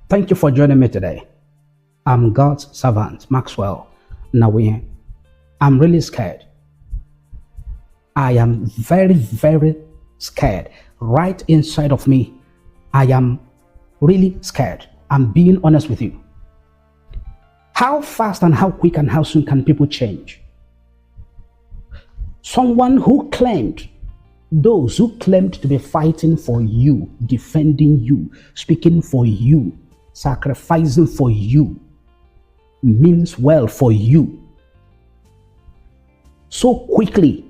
Thank you for joining me today. I'm God's servant, Maxwell Nnawuihe. I'm really scared. I am very, very scared. Right inside of me, I am really scared. I'm being honest with you. How fast and how quick and how soon can people change? Someone who claimed, those who claimed to be fighting for you, defending you, speaking for you, sacrificing for you, means well for you, so quickly,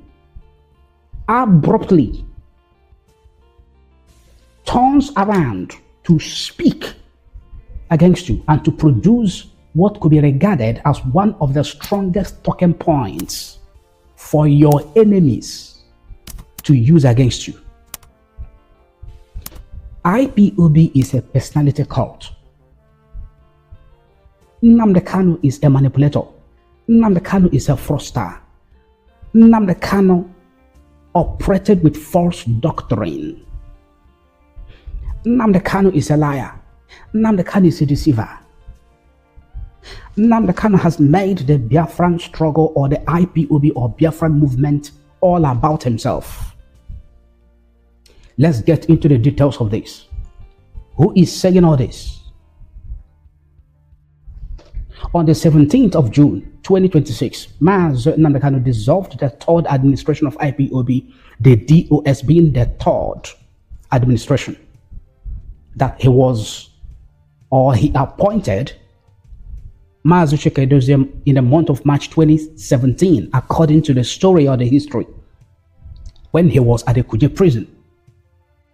abruptly, turns around to speak against you and to produce what could be regarded as one of the strongest talking points for your enemies to use against you. IPOB is a personality cult. Nnamdi Kanu is a manipulator. Nnamdi Kanu is a fraudster. Nnamdi Kanu operated with false doctrine. Nnamdi Kanu is a liar. Nnamdi Kanu is a deceiver. Nnamdi Kanu has made the Biafran struggle or the IPOB or Biafran movement all about himself. Let's get into the details of this. Who is saying all this? On the 17th of June, 2026, Nnamdi Kanu dissolved the third administration of IPOB, the DOS being the third administration that he was, or he appointed in the month of March 2017, according to the story or the history, when he was at the Kuje prison,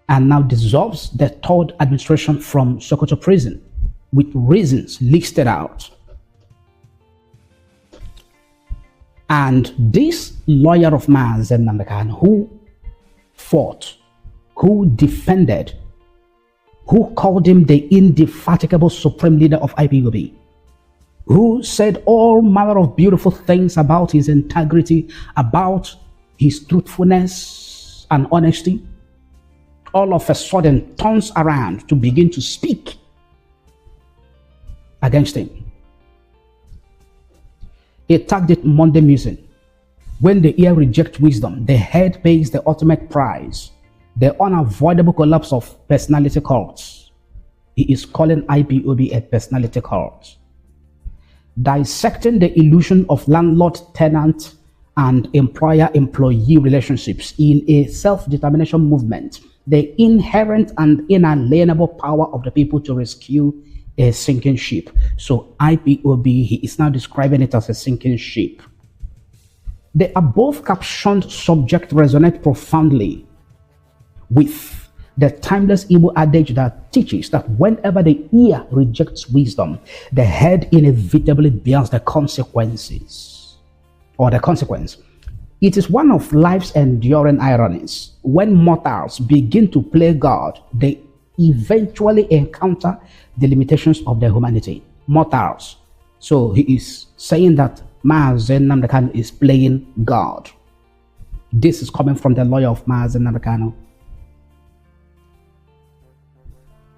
and now dissolves the third administration from Sokoto prison with reasons listed out. And this lawyer of Nnamdi Kanu, who fought, who defended, who called him the indefatigable supreme leader of IPOB, who said all manner of beautiful things about his integrity, about his truthfulness and honesty, all of a sudden turns around to begin to speak against him. He tagged it Monday Musing. When the ear rejects wisdom, the head pays the ultimate price. The unavoidable collapse of personality cults. He is calling IPOB a personality cult. Dissecting the illusion of landlord-tenant and employer-employee relationships in a self-determination movement, the inherent and inalienable power of the people to rescue a sinking ship. So IPOB, he is now describing it as a sinking ship. The above captioned subject resonates profoundly with the timeless Igbo adage that teaches that whenever the ear rejects wisdom, the head inevitably bears the consequences, or the consequence. It is one of life's enduring ironies. When mortals begin to play God, they eventually encounter the limitations of their humanity. Mortals. So he is saying that Nnamdi Kanu is playing God. This is coming from the lawyer of Nnamdi Kanu.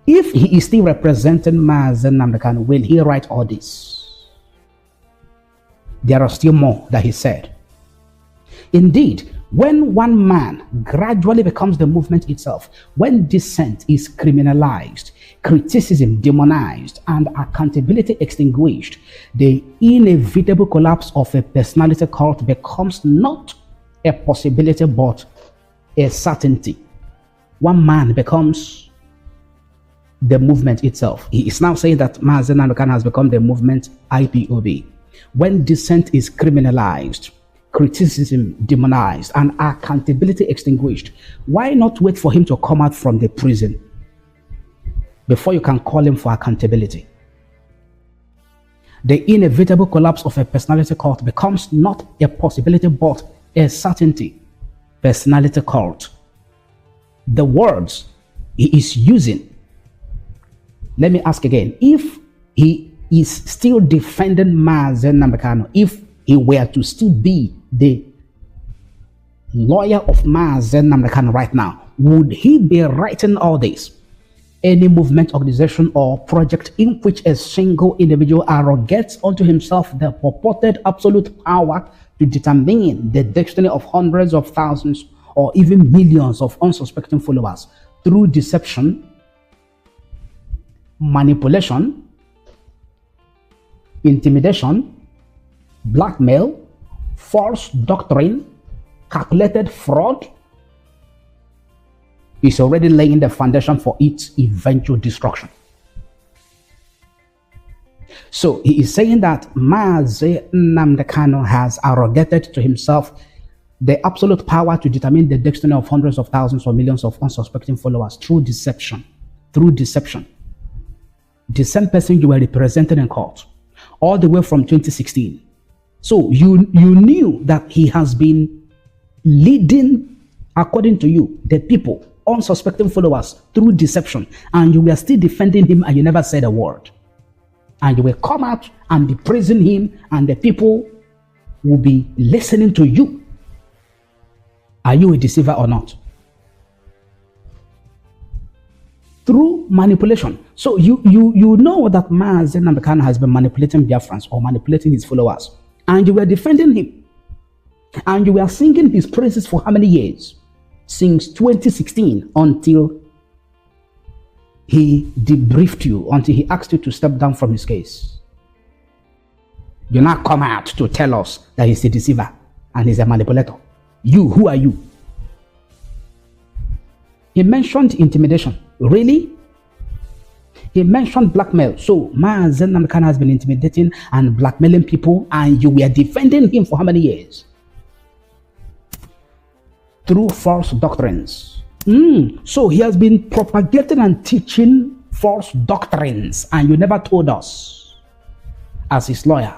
If he is still representing Nnamdi Kanu, will he write all this? There are still more that he said. Indeed, when one man gradually becomes the movement itself, when dissent is criminalized, criticism demonized, and accountability extinguished, the inevitable collapse of a personality cult becomes not a possibility but a certainty. One man becomes the movement itself. He is now saying that Nnamdi Kanu has become the movement IPOB. When dissent is criminalized, criticism demonized, and accountability extinguished, why not wait for him to come out from the prison before you can call him for accountability? The inevitable collapse of a personality cult becomes not a possibility but a certainty. Personality cult. The words he is using. Let me ask again, if he is still defending Nnamdi Kanu, if he were to still be the lawyer of Nnamdi Kanu right now, would he be writing all this? any movement, organization, or project in which a single individual arrogates unto himself the purported absolute power to determine the destiny of hundreds of thousands or even millions of unsuspecting followers through deception, manipulation, intimidation, blackmail, false doctrine, calculated fraud, is already laying the foundation for its eventual destruction. So he is saying that Mazi Nnamdi Kanu has arrogated to himself the absolute power to determine the destiny of hundreds of thousands or millions of unsuspecting followers through deception. Through deception. The same person you were represented in court all the way from 2016. So you knew that he has been leading, according to you, the people, unsuspecting followers through deception, and you were still defending him and you never said a word. And you will come out and be praising him and the people will be listening to you. Are you a deceiver or not? Through manipulation. So you know that Mazi Nnamdi Kanu has been manipulating Biafrans or manipulating his followers, and you were defending him. And you were singing his praises for how many years? Since 2016, until he debriefed you, until he asked you to step down from his case. You now come out to tell us that he's a deceiver and he's a manipulator. You, who are you? He mentioned intimidation. Really? He mentioned blackmail. So Mazi Nnamdi Kanu has been intimidating and blackmailing people, and you were defending him for how many years? Through false doctrines. So he has been propagating and teaching false doctrines, and you never told us as his lawyer.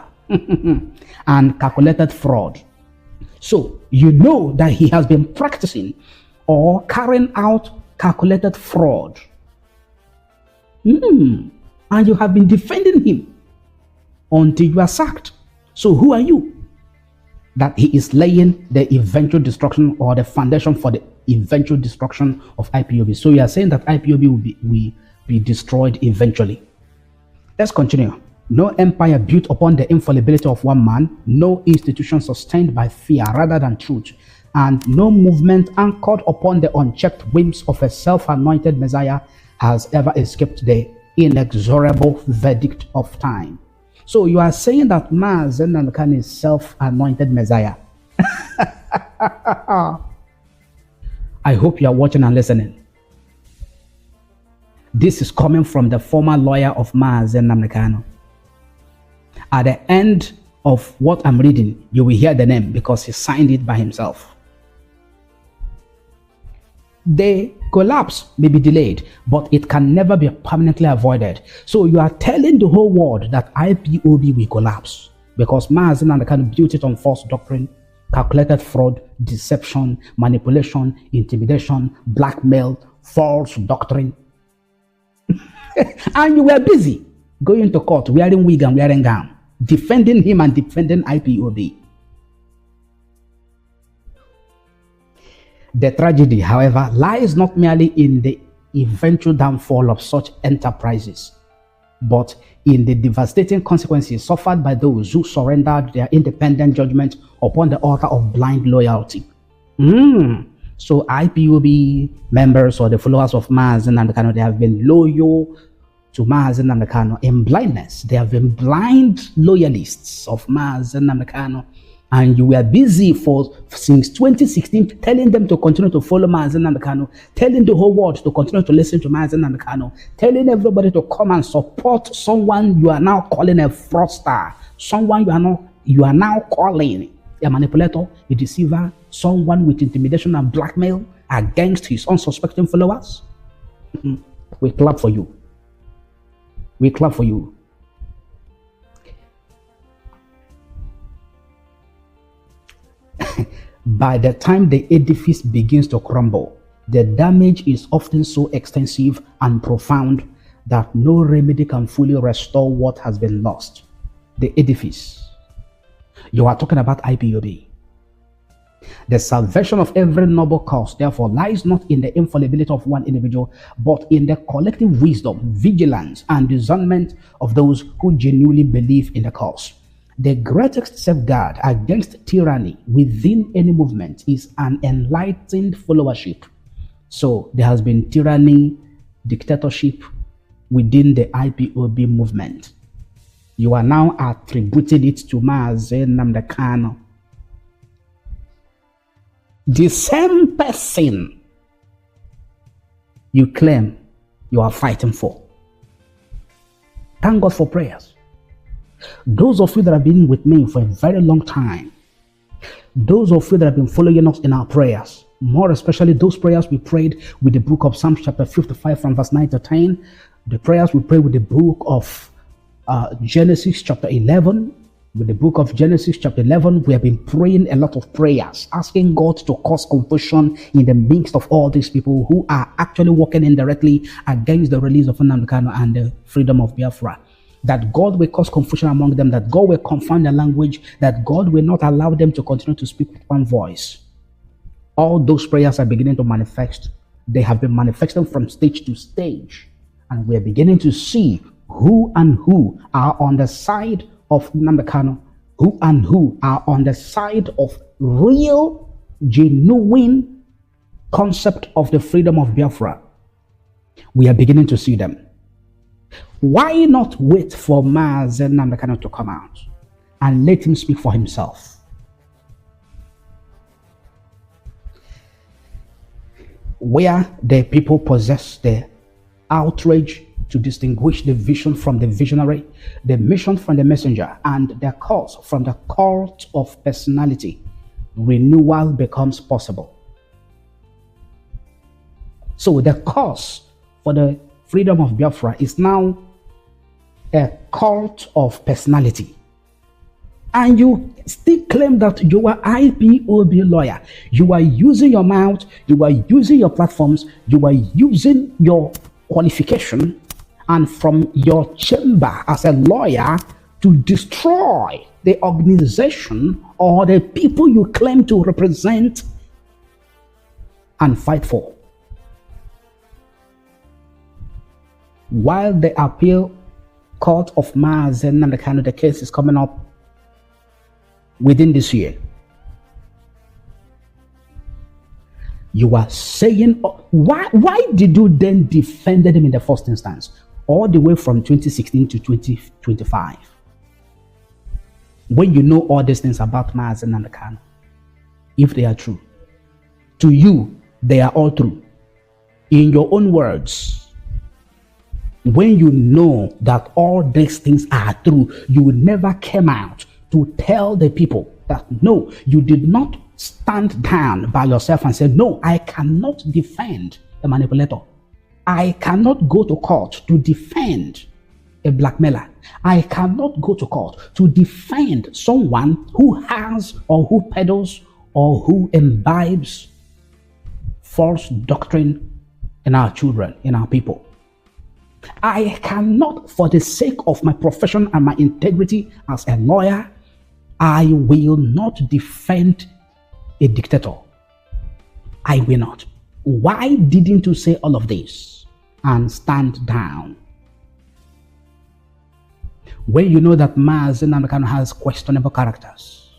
And calculated fraud. So you know that he has been practicing or carrying out calculated fraud. And you have been defending him until you are sacked. So who are you? That he is laying the eventual destruction or the foundation for the eventual destruction of IPOB. So you are saying that IPOB will be destroyed eventually. Let's continue. No empire built upon the infallibility of one man, no institution sustained by fear rather than truth, and no movement anchored upon the unchecked whims of a self-anointed Messiah has ever escaped the inexorable verdict of time. So you are saying that Mazi Nnamdi Kanu is self-anointed Messiah. I hope you are watching and listening. This is coming from the former lawyer of Mazi Nnamdi Kanu. At the end of what I'm reading, you will hear the name because he signed it by himself. The collapse may be delayed, but it can never be permanently avoided. So you are telling the whole world that IPOB will collapse because Mazi Nnamdi Kanu built it on false doctrine, calculated fraud, deception, manipulation, intimidation, blackmail, false doctrine. And you were busy going to court, wearing wig and wearing gown, defending him and defending IPOB. The tragedy, however, lies not merely in the eventual downfall of such enterprises, but in the devastating consequences suffered by those who surrendered their independent judgment upon the altar of blind loyalty. So IPOB members or the followers of Mazi Nnamdi Kanu, they have been loyal to Mazi Nnamdi Kanu in blindness. They have been blind loyalists of Mazi Nnamdi Kanu. And you were busy since 2016 telling them to continue to follow Mazi Nnamdi Kanu, telling the whole world to continue to listen to Mazi Nnamdi Kanu, telling everybody to come and support someone you are now calling a fraudster, someone you are now calling a manipulator, a deceiver, someone with intimidation and blackmail against his unsuspecting followers. We clap for you. We clap for you. By the time the edifice begins to crumble, the damage is often so extensive and profound that no remedy can fully restore what has been lost. The edifice. You are talking about IPOB. The salvation of every noble cause, therefore, lies not in the infallibility of one individual, but in the collective wisdom, vigilance, and discernment of those who genuinely believe in the cause. The greatest safeguard against tyranny within any movement is an enlightened followership. So there has been tyranny, dictatorship within the IPOB movement. You are now attributing it to Nnamdi Kanu. The same person you claim you are fighting for. Thank God for prayers. Those of you that have been with me for a very long time, those of you that have been following us in our prayers, more especially those prayers we prayed with the book of Psalms chapter 55 from verse 9 to 10, the prayers we prayed with the book of Genesis chapter 11, with the book of Genesis chapter 11, we have been praying a lot of prayers, asking God to cause confusion in the midst of all these people who are actually working indirectly against the release of Nnamdi Kanu and the freedom of Biafra. That God will cause confusion among them, that God will confound their language, that God will not allow them to continue to speak with one voice. All those prayers are beginning to manifest. They have been manifesting from stage to stage. And we are beginning to see who and who are on the side of Nnamdi Kanu, who and who are on the side of real, genuine concept of the freedom of Biafra. We are beginning to see them. Why not wait for Nnamdi Kanu to come out and let him speak for himself? Where the people possess the outrage to distinguish the vision from the visionary, the mission from the messenger, and the cause from the cult of personality, renewal becomes possible. So the cause for the freedom of Biafra is now a cult of personality. And you still claim that you are IPOB lawyer. You are using your mouth, you are using your platforms, you are using your qualification and from your chamber as a lawyer to destroy the organization or the people you claim to represent and fight for. While the appeal court of Nnamdi Kanu, the case is coming up within this year, you are saying, why did you then defend him in the first instance, all the way from 2016 to 2025, when you know all these things about Nnamdi Kanu, if they are true? To you, they are all true. In your own words, when you know that all these things are true, you never came out to tell the people that no, you did not stand down by yourself and say, no, I cannot defend a manipulator. I cannot go to court to defend a blackmailer. I cannot go to court to defend someone who has or who peddles or who imbibes false doctrine in our children, in our people. I cannot, for the sake of my profession and my integrity as a lawyer, I will not defend a dictator. I will not. Why didn't you say all of this and stand down? When you know that Nnamdi Kanu has questionable characters,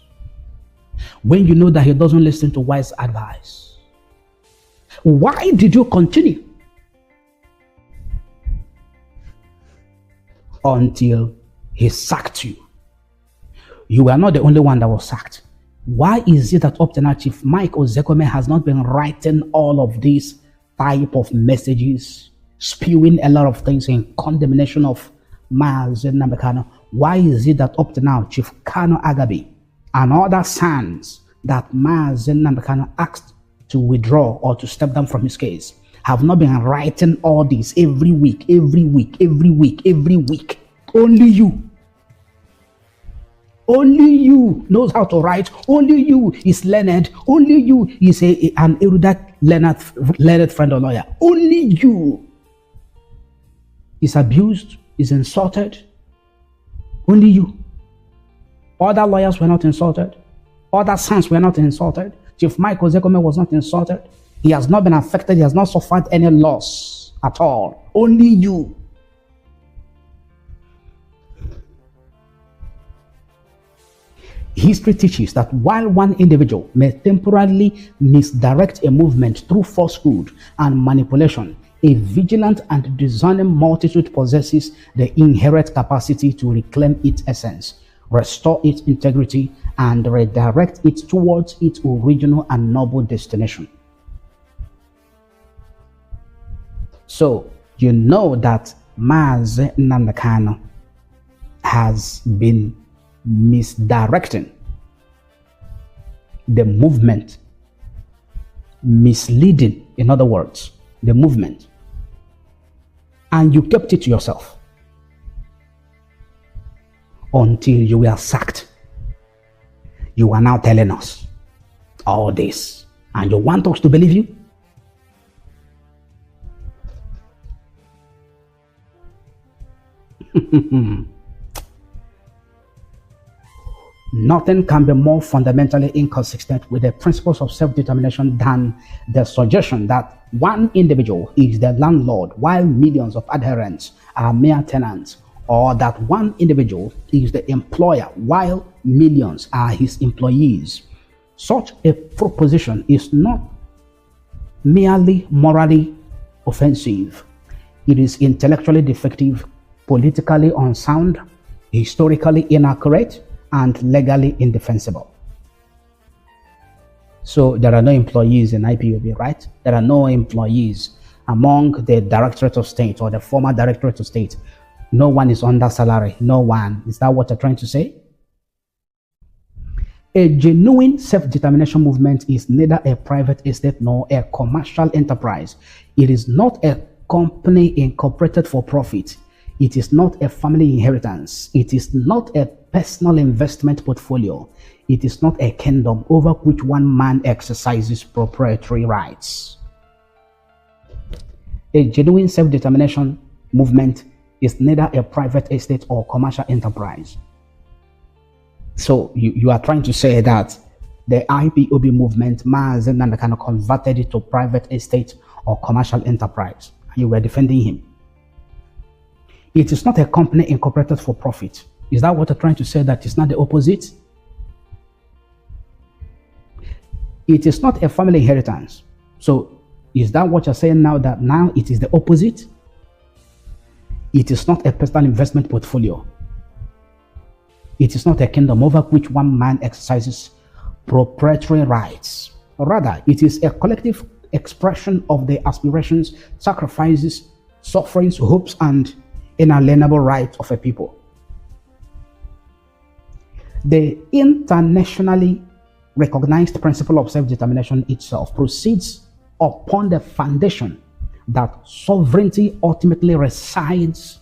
when you know that he doesn't listen to wise advice, why did you continue until he sacked you? You were not the only one that was sacked. Why is it that up to now Chief Mike Ozekome has not been writing all of these type of messages, spewing a lot of things in condemnation of Nnamdi Kanu? Why is it that up to now Chief Kanu Agabi and other sons that Nnamdi Kanu asked to withdraw or to step down from his case have not been writing all this every week? Only you. Only you knows how to write. Only you is learned. Only you is an erudite learned friend or lawyer. Only you is abused, is insulted. Only you. Other lawyers were not insulted. Other sons were not insulted. Chief Mike Ozekome was not insulted. He has not been affected. He has not suffered any loss at all. Only you. History teaches that while one individual may temporarily misdirect a movement through falsehood and manipulation, a vigilant and discerning multitude possesses the inherent capacity to reclaim its essence, restore its integrity, and redirect it towards its original and noble destination. So, you know that Mazi Nnamdi Kanu has been misdirecting the movement, misleading, in other words, the movement, and you kept it to yourself until you were sacked. You are now telling us all this, and you want us to believe you? Nothing can be more fundamentally inconsistent with the principles of self-determination than the suggestion that one individual is the landlord while millions of adherents are mere tenants, or that one individual is the employer while millions are his employees. Such a proposition is not merely morally offensive. It is intellectually defective, politically unsound, historically inaccurate, and legally indefensible. So there are no employees in IPOB, right? There are no employees among the Directorate of State or the former Directorate of State. No one is under salary. No one. Is that what you're trying to say? A genuine self-determination movement is neither a private estate nor a commercial enterprise. It is not a company incorporated for profit. It is not a family inheritance. It is not a personal investment portfolio. It is not a kingdom over which one man exercises proprietary rights. A genuine self-determination movement is neither a private estate or commercial enterprise. So you are trying to say that the IPOB movement, Mazi Nnamdi Kanu, converted it to private estate or commercial enterprise. You were defending him. It is not a company incorporated for profit. Is that what you're trying to say, that it's not the opposite? It is not a family inheritance. So is that what you're saying now, that now it is the opposite? It is not a personal investment portfolio. It is not a kingdom over which one man exercises proprietary rights. Rather, it is a collective expression of the aspirations, sacrifices, sufferings, hopes, and inalienable rights of a people. The internationally recognized principle of self-determination itself proceeds upon the foundation that sovereignty ultimately resides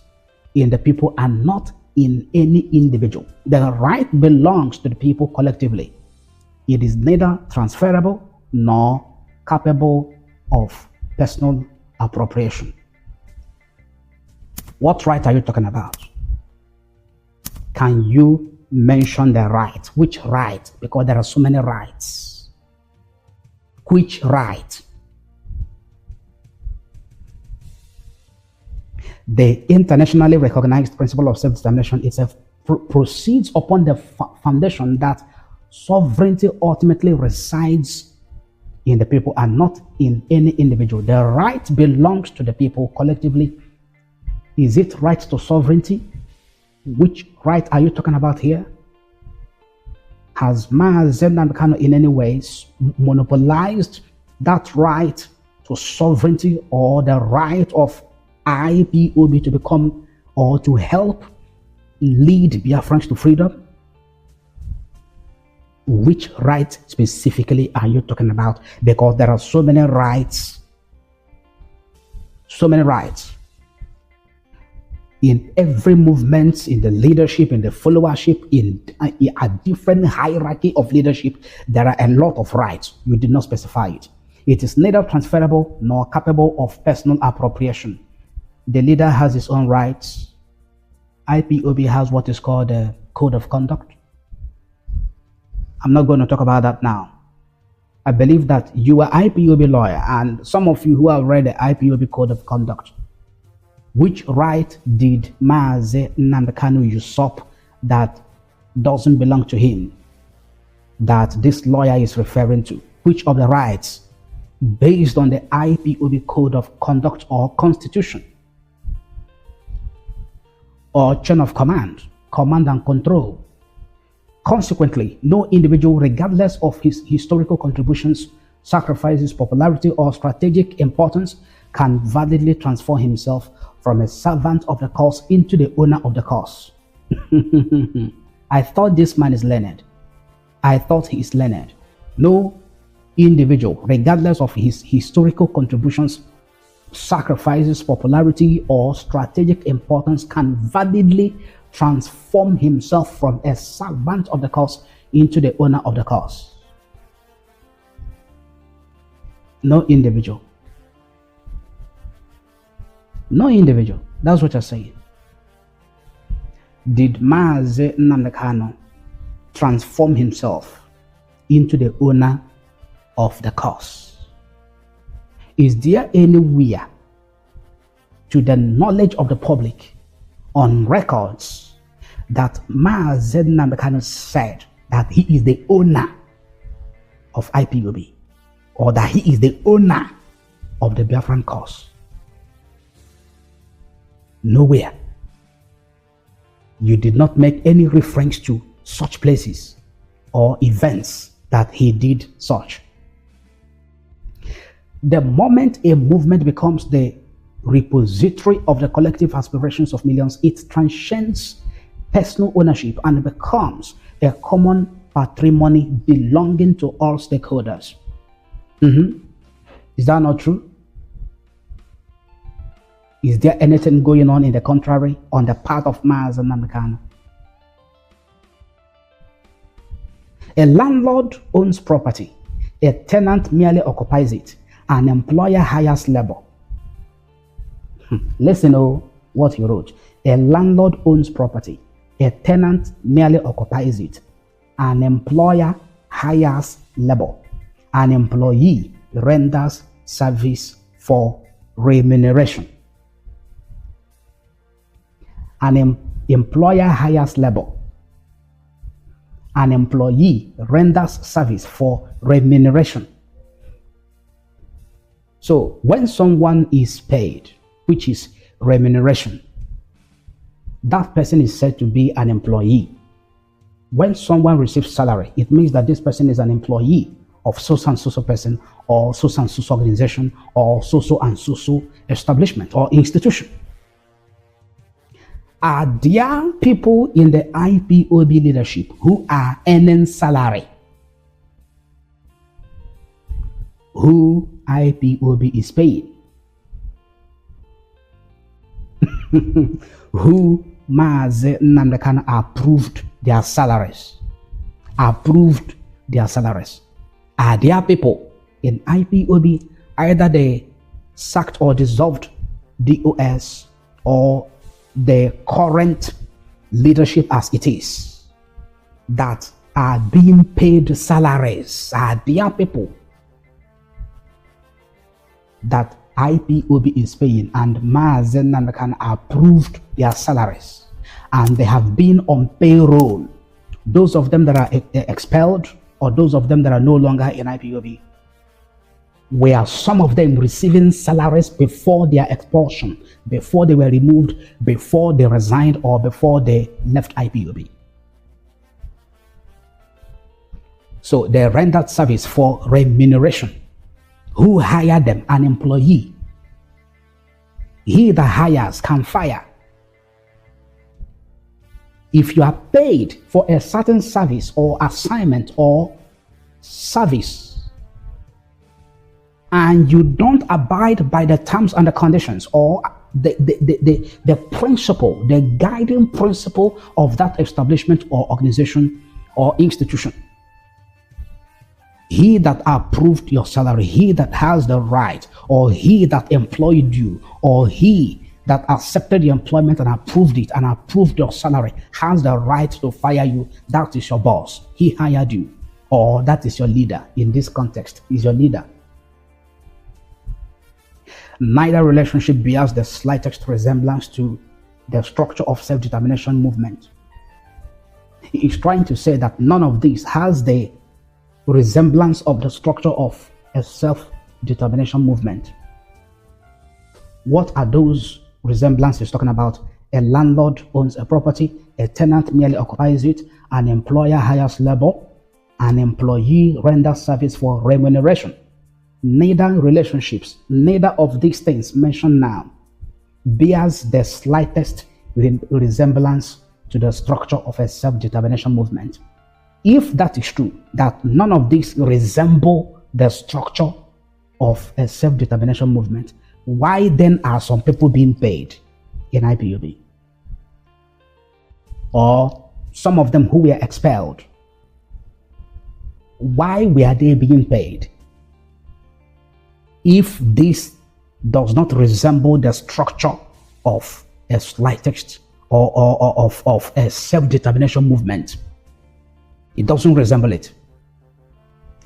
in the people and not in any individual. The right belongs to the people collectively. It is neither transferable nor capable of personal appropriation. What right are you talking about? Can you mention the right? Which right? Because there are so many rights. Which right? The internationally recognized principle of self-determination itself proceeds upon the foundation that sovereignty ultimately resides in the people and not in any individual. The right belongs to the people collectively. Is it right to sovereignty? Which right are you talking about here? Has Mazi Nnamdi Kanu in any ways monopolized that right to sovereignty or the right of IPOB to become or to help lead Biafrans to freedom? Which right specifically are you talking about? Because there are so many rights. So many rights. In every movement, in the leadership, in the followership, in a different hierarchy of leadership, there are a lot of rights. You did not specify it. It is neither transferable nor capable of personal appropriation. The leader has his own rights. IPOB has what is called a code of conduct. I'm not going to talk about that now. I believe that you are IPOB lawyer, and some of you who have read the IPOB Code of Conduct. Which right did Mazi Nnamdi Kanu usurp that doesn't belong to him, that this lawyer is referring to? Which of the rights, based on the IPOB Code of Conduct or Constitution, or chain of command and control? Consequently, no individual, regardless of his historical contributions, sacrifices, popularity, or strategic importance, can validly transform himself from a servant of the cause into the owner of the cause. I thought this man is learned. I thought he is learned. No individual, regardless of his historical contributions, sacrifices, popularity, or strategic importance, can validly transform himself from a servant of the cause into the owner of the cause. No individual. No individual. That's what you're saying. Did Mazi Nnamdi Kanu transform himself into the owner of the cause? Is there anywhere, to the knowledge of the public, on records, that Mazi Nnamdi Kanu said that he is the owner of IPOB, or that he is the owner of the Biafran cause? Nowhere. You did not make any reference to such places or events that he did such. The moment a movement becomes the repository of the collective aspirations of millions, it transcends personal ownership and becomes a common patrimony belonging to all stakeholders. Is that not true? Is there anything going on in the contrary on the part of Mazi Nnamdi Kanu? A landlord owns property. A tenant merely occupies it. An employer hires labor. Listen to what he wrote. A landlord owns property. A tenant merely occupies it. An employer hires labor. An employee renders service for remuneration. An employer hires labor. An employee renders service for remuneration. So when someone is paid, which is remuneration, that person is said to be an employee. When someone receives salary, it means that this person is an employee of so and so person, or so and so organization, or so and so establishment or institution. Are there people in the IPOB leadership who are earning salary? Who IPOB is paying? Who Mazi Nnamdi Kanu approved their salaries? Approved their salaries. Are there people in IPOB, either the sacked or dissolved DOS or the current leadership as it is, that are being paid salaries? Are there people that IPOB is paying and Mazi Nnamdi Kanu approved their salaries, and they have been on payroll? Those of them that are expelled, or those of them that are no longer in IPOB, were some of them receiving salaries before their expulsion, before they were removed, before they resigned, or before they left IPOB? So they rendered service for remuneration. Who hired them? An employee. He that hires can fire. If you are paid for a certain service or assignment or service, and you don't abide by the terms and the conditions, or the principle, the guiding principle of that establishment or organization or institution, he that approved your salary, he that has the right, or he that employed you, or he that accepted the employment and approved it and approved your salary, has the right to fire you. That is your boss. He hired you. or that is your leader in this context, is your leader. Neither relationship bears the slightest resemblance to the structure of self-determination movement. He is trying to say that none of this has the resemblance of the structure of a self-determination movement. What are those resemblances he's talking about? A landlord owns a property, a tenant merely occupies it, an employer hires labor, an employee renders service for remuneration. Neither relationships, neither of these things mentioned now bears the slightest resemblance to the structure of a self-determination movement. If that is true, that none of these resemble the structure of a self-determination movement, why then are some people being paid in IPOB? Or some of them who were expelled, why were they being paid? If this does not resemble the structure of a slightest or of a self-determination movement, it doesn't resemble it.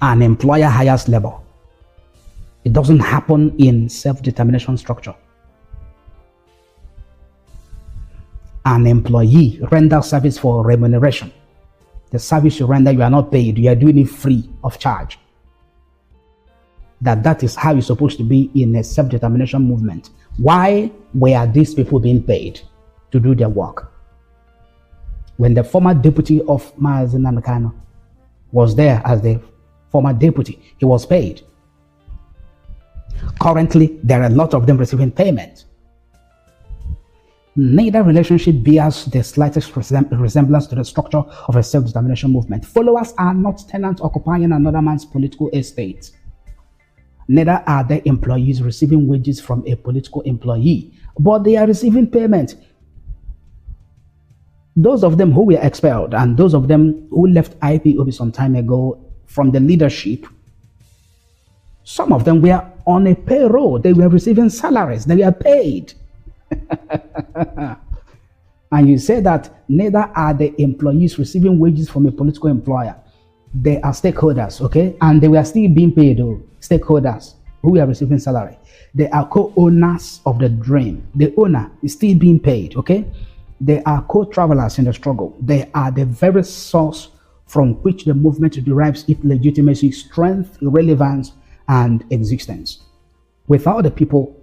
An employer hires labor. It doesn't happen in self-determination structure. An employee renders service for remuneration. The service you render, you are not paid. You are doing it free of charge. That is how it's supposed to be in a self-determination movement. Why were these people being paid to do their work? When the former deputy of Nnamdi Kanu was there as the former deputy, he was paid. Currently, there are a lot of them receiving payment. Neither relationship bears the slightest resemblance to the structure of a self-determination movement. Followers are not tenants occupying another man's political estate. Neither are they employees receiving wages from a political employee, but they are receiving payment. Those of them who were expelled and those of them who left IPOB some time ago from the leadership, some of them were on a payroll. They were receiving salaries. They were paid. And you say that neither are the employees receiving wages from a political employer. They are stakeholders, okay? And they were still being paid, stakeholders who are receiving salary. They are co-owners of the dream. The owner is still being paid, okay? They are co-travelers in the struggle. They are the very source from which the movement derives its legitimacy, strength, relevance, and existence. Without the people,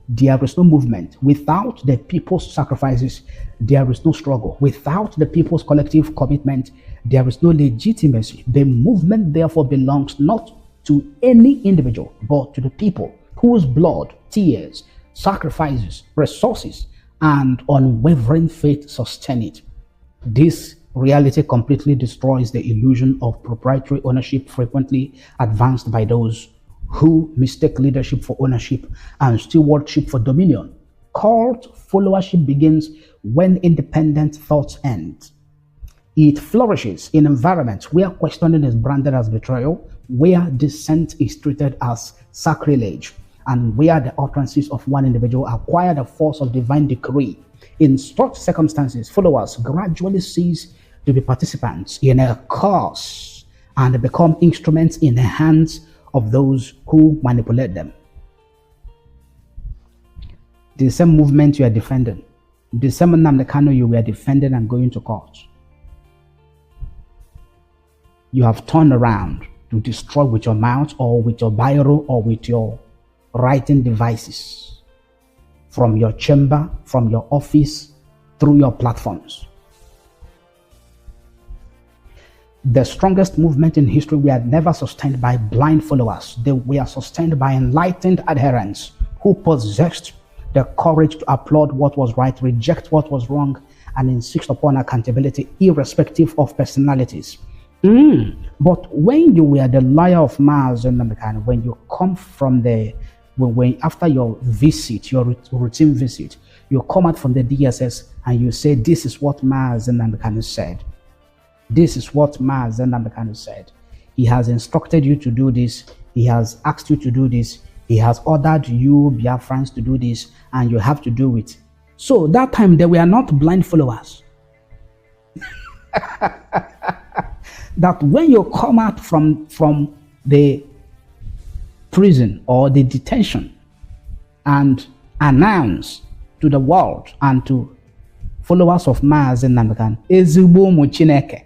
there is no movement. Without the people's sacrifices, there is no struggle. Without the people's collective commitment, there is no legitimacy. The movement therefore belongs not to any individual, but to the people whose blood, tears, sacrifices, resources, and unwavering faith sustain it. This reality completely destroys the illusion of proprietary ownership frequently advanced by those who mistake leadership for ownership and stewardship for dominion. Cult followership begins when independent thoughts end. It flourishes in environments where questioning is branded as betrayal, where dissent is treated as sacrilege, and where the utterances of one individual acquire the force of divine decree. In such circumstances, followers gradually cease to be participants in a cause and become instruments in the hands of those who manipulate them. The same movement you are defending, the same Nnamdi Kanu you were defending and going to court, you have turned around to destroy with your mouth or with your biro or with your writing devices, from your chamber, from your office, through your platforms. The strongest movement in history were never sustained by blind followers. They were sustained by enlightened adherents who possessed the courage to applaud what was right, reject what was wrong, and insist upon accountability irrespective of personalities. But when you were the liar of Mars and Nnamdi Kanu, when you come from the, when after your visit, your routine visit, you come out from the DSS and you say, this is what Mars and Nnamdi Kanu said. This is what Mars and Nnamdi Kanu said. He has instructed you to do this. He has asked you to do this. He has ordered you, Biafrans, to do this, and you have to do it. So that time they were not blind followers. that when you come out from the prison or the detention and announce to the world and to followers of Mazi Nnamdi Kanu, ezigbo ụmụ Chineke.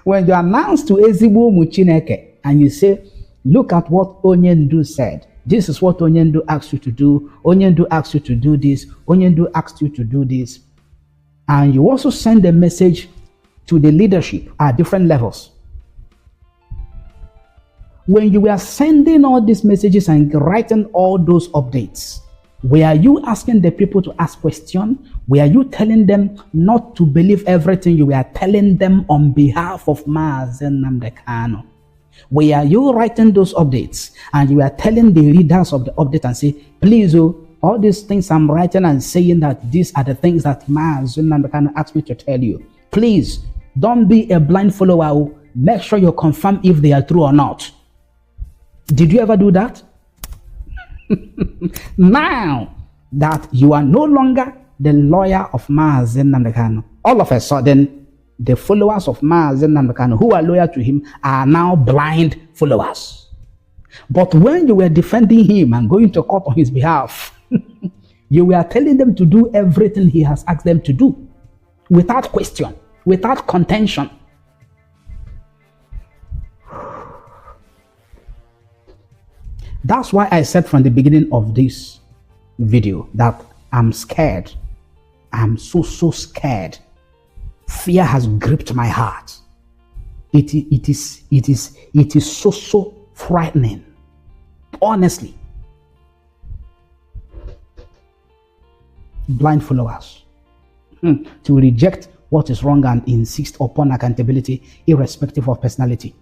When you announce to ezigbo ụmụ Chineke and you say, look at what Onyendu said. This is what Onyendu asked you to do. Onyendu asked you to do this. Onyendu asked you to do this. And you also send a message to the leadership at different levels. When you were sending all these messages and writing all those updates, were you asking the people to ask questions? Were you telling them not to believe everything you were telling them on behalf of Mazi Nnamdi Kanu? Were you writing those updates and you were telling the readers of the update and say, please, all these things I'm writing and saying that these are the things that Mazi Nnamdi Kanu asked me to tell you. Please, don't be a blind follower. Make sure you confirm if they are true or not. Did you ever do that? Now that you are no longer the lawyer of Mazi Nnamdi Kanu, all of a sudden, the followers of Mazi Nnamdi Kanu who are loyal to him are now blind followers. But when you were defending him and going to court on his behalf, you were telling them to do everything he has asked them to do, without question, without contention. That's why I said from the beginning of this video that I'm scared. I'm so scared. Fear has gripped my heart. It is so frightening. Honestly. Blind followers. To reject what is wrong and insist upon accountability irrespective of personality.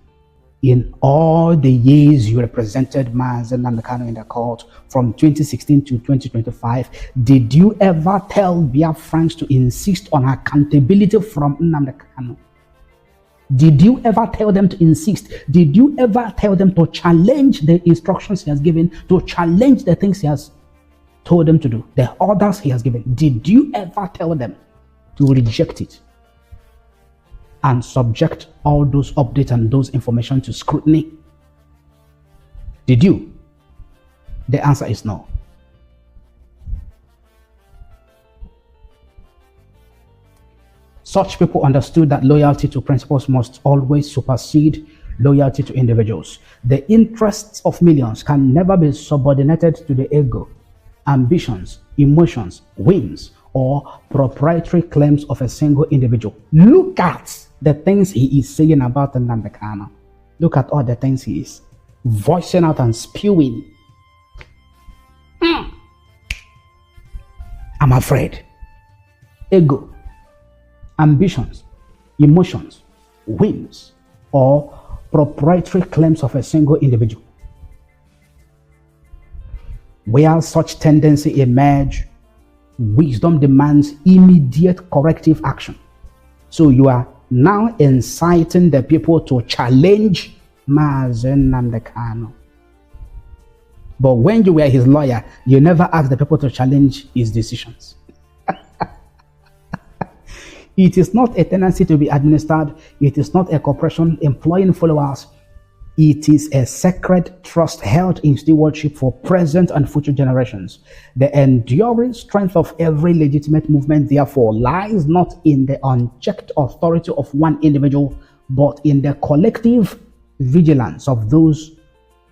In all the years you represented Mazi Nnamdi Kanu in the court from 2016 to 2025, did you ever tell Biafrans to insist on accountability from Nnamdi Kanu? Did you ever tell them to insist? Did you ever tell them to challenge the instructions he has given, to challenge the things he has told them to do, the orders he has given? Did you ever tell them to reject it and subject all those updates and those information to scrutiny? Did you? The answer is no. Such people understood that loyalty to principles must always supersede loyalty to individuals. The interests of millions can never be subordinated to the ego, ambitions, emotions, whims, or proprietary claims of a single individual. Look at the things he is saying about Nnamdi Kanu. Look at all the things he is voicing out and spewing. I'm afraid. Ego, ambitions, emotions, whims, or proprietary claims of a single individual. Where such tendency emerge, wisdom demands immediate corrective action. So you are now inciting the people to challenge Mazi Nnamdi Kanu. But when you were his lawyer, you never asked the people to challenge his decisions. It is not a tenancy to be administered. It is not a corporation employing followers. It is a sacred trust held in stewardship for present and future generations. The enduring strength of every legitimate movement, therefore, lies not in the unchecked authority of one individual, but in the collective vigilance of those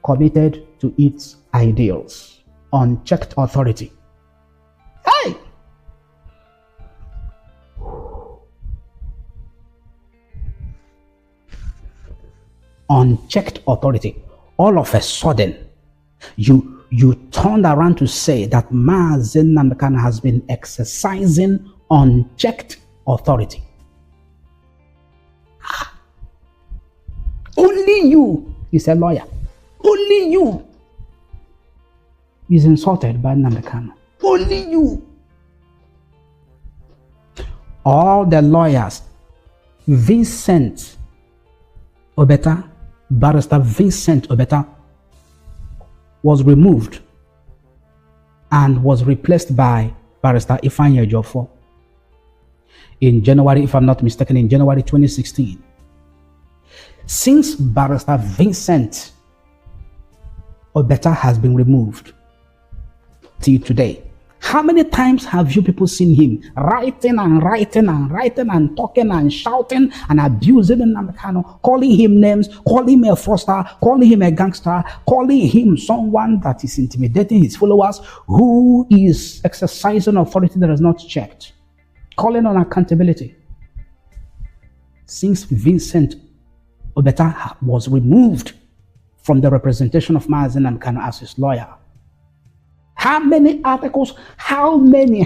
committed to its ideals. Unchecked authority. Hey! Unchecked authority. All of a sudden, you turned around to say that Mazi Nnamdi Kanu has been exercising unchecked authority. Only you is a lawyer. Only you is insulted by Nnamdi Kanu. Only you. All the lawyers, Vincent Obeta, Barrister Vincent Obeta, was removed and was replaced by Barrister Ifeanyi Ejiofor. in January, if I'm not mistaken, in January 2016. Since Barrister Vincent Obeta has been removed till today, how many times have you people seen him writing and talking and shouting and abusing Nnamdi Kanu, calling him names, calling him a fraudster, calling him a gangster, calling him someone that is intimidating his followers, who is exercising authority that is not checked, calling on accountability? Since Vincent Obeta was removed from the representation of Nnamdi Kanu as his lawyer, how many articles, how many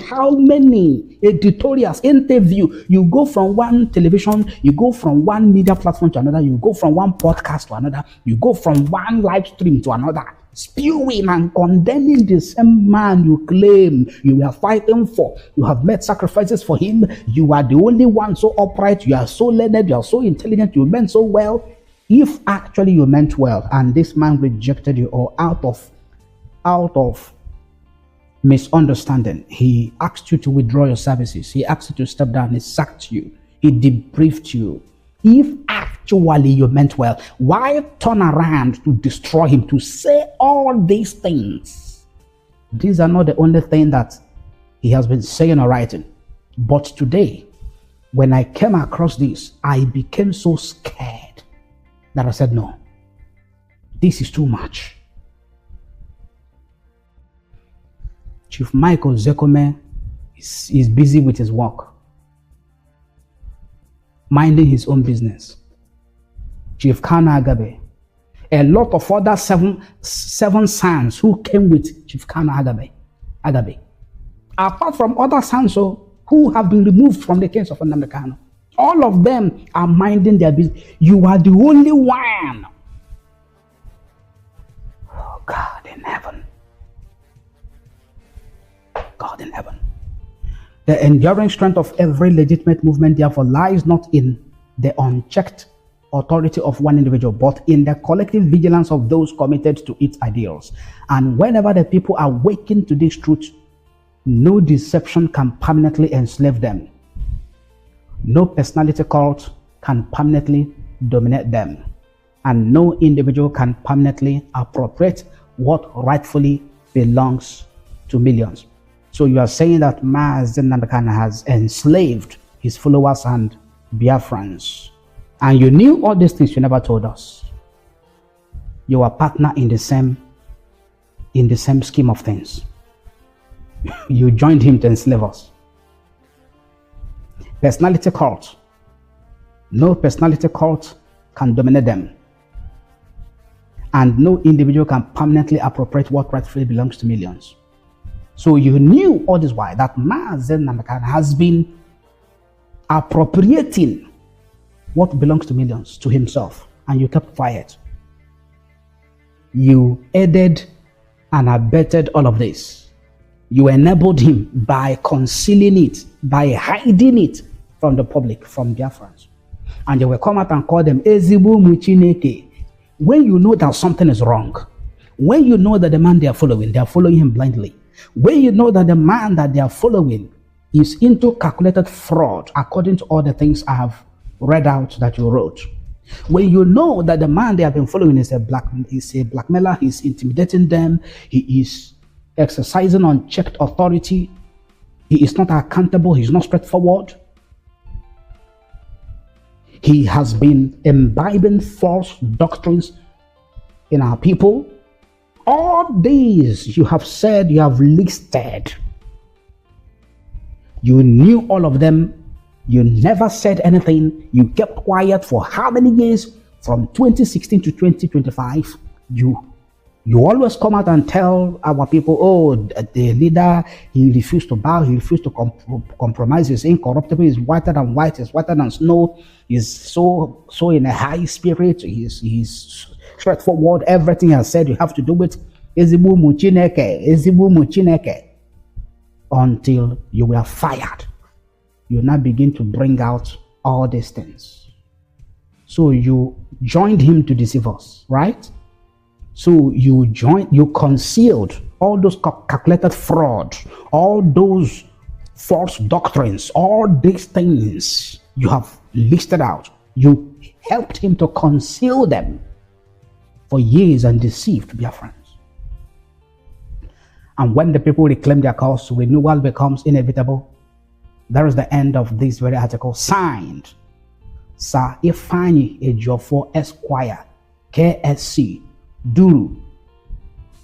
editorials, interview, you go from one television, you go from one media platform to another, you go from one podcast to another, you go from one live stream to another, spewing and condemning the same man you claim you were fighting for. You have made sacrifices for him. You are the only one so upright, you are so learned, you are so intelligent, you meant so well. If actually you meant well and this man rejected you, or out of misunderstanding, he asked you to withdraw your services, he asked you to step down, he sacked you, he debriefed you. If actually you meant well, why turn around to destroy him, to say all these things? These are not the only thing that he has been saying or writing. But today, when I came across this, I became so scared that I said, no, this is too much. Chief Michael Zekome is busy with his work, minding his own business. Chief Kanu Agabe, a lot of other seven sons who came with Chief Kanu Agabe, apart from other sons who have been removed from the case of Nnamdi Kanu, all of them are minding their business. You are the only one. Oh, God in heaven. God in heaven. The enduring strength of every legitimate movement, therefore, lies not in the unchecked authority of one individual, but in the collective vigilance of those committed to its ideals. And whenever the people awaken to this truth, no deception can permanently enslave them. No personality cult can permanently dominate them. And no individual can permanently appropriate what rightfully belongs to millions. So you are saying that Nnamdi Kanu has enslaved his followers and Biafrans. And you knew all these things, you never told us. You are partner in the same scheme of things. You joined him to enslave us. Personality cult. No personality cult can dominate them. And no individual can permanently appropriate what rightfully belongs to millions. So you knew all this while that Nnamdi Kanu has been appropriating what belongs to millions to himself, and you kept quiet. You aided and abetted all of this. You enabled him by concealing it, by hiding it from the public, from Biafrans. And you will come out and call them Ezigbo Muchineke. When you know that something is wrong, when you know that the man they are following him blindly, when you know that the man that they are following is into calculated fraud, according to all the things I have read out that you wrote, when you know that the man they have been following is a blackmailer, he's intimidating them, he is exercising unchecked authority, he is not accountable, he's not straightforward, he has been imbibing false doctrines in our people. All these you have said, you have listed. You knew all of them. You never said anything. You kept quiet for how many years? From 2016 to 2025. You always come out and tell our people, oh, the leader, he refused to bow, he refused to compromise, he's incorruptible, he's whiter than white, he's whiter than snow, he's so in a high spirit, he's straightforward, everything he has said you have to do it. Ezigbo Muchineke. Until you were fired. You now begin to bring out all these things. So you joined him to deceive us, right? So you concealed all those calculated fraud, all those false doctrines, all these things you have listed out, you helped him to conceal them for years and deceived Biafrans. And when the people reclaim their cause, renewal becomes inevitable. That is the end of this very article. Signed, Sir Ifeanyi Ejiofor Esquire, KSC, Duru,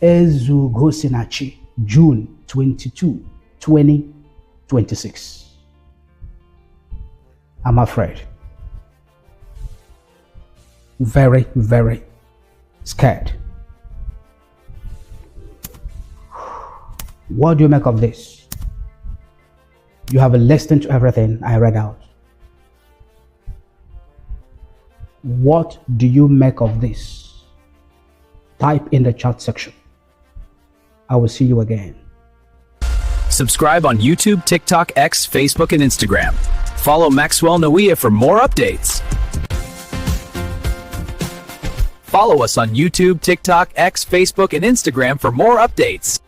Ezugosinachi, June 22, 2026. I'm afraid. Very, very scared. What do you make of this? You have listened to everything I read out. What do you make of this? Type in the chat section. I will see you again. Subscribe on YouTube, TikTok, X, Facebook, and Instagram. Follow Maxwell Nnawuihe for more updates. Follow us on YouTube, TikTok, X, Facebook, and Instagram for more updates.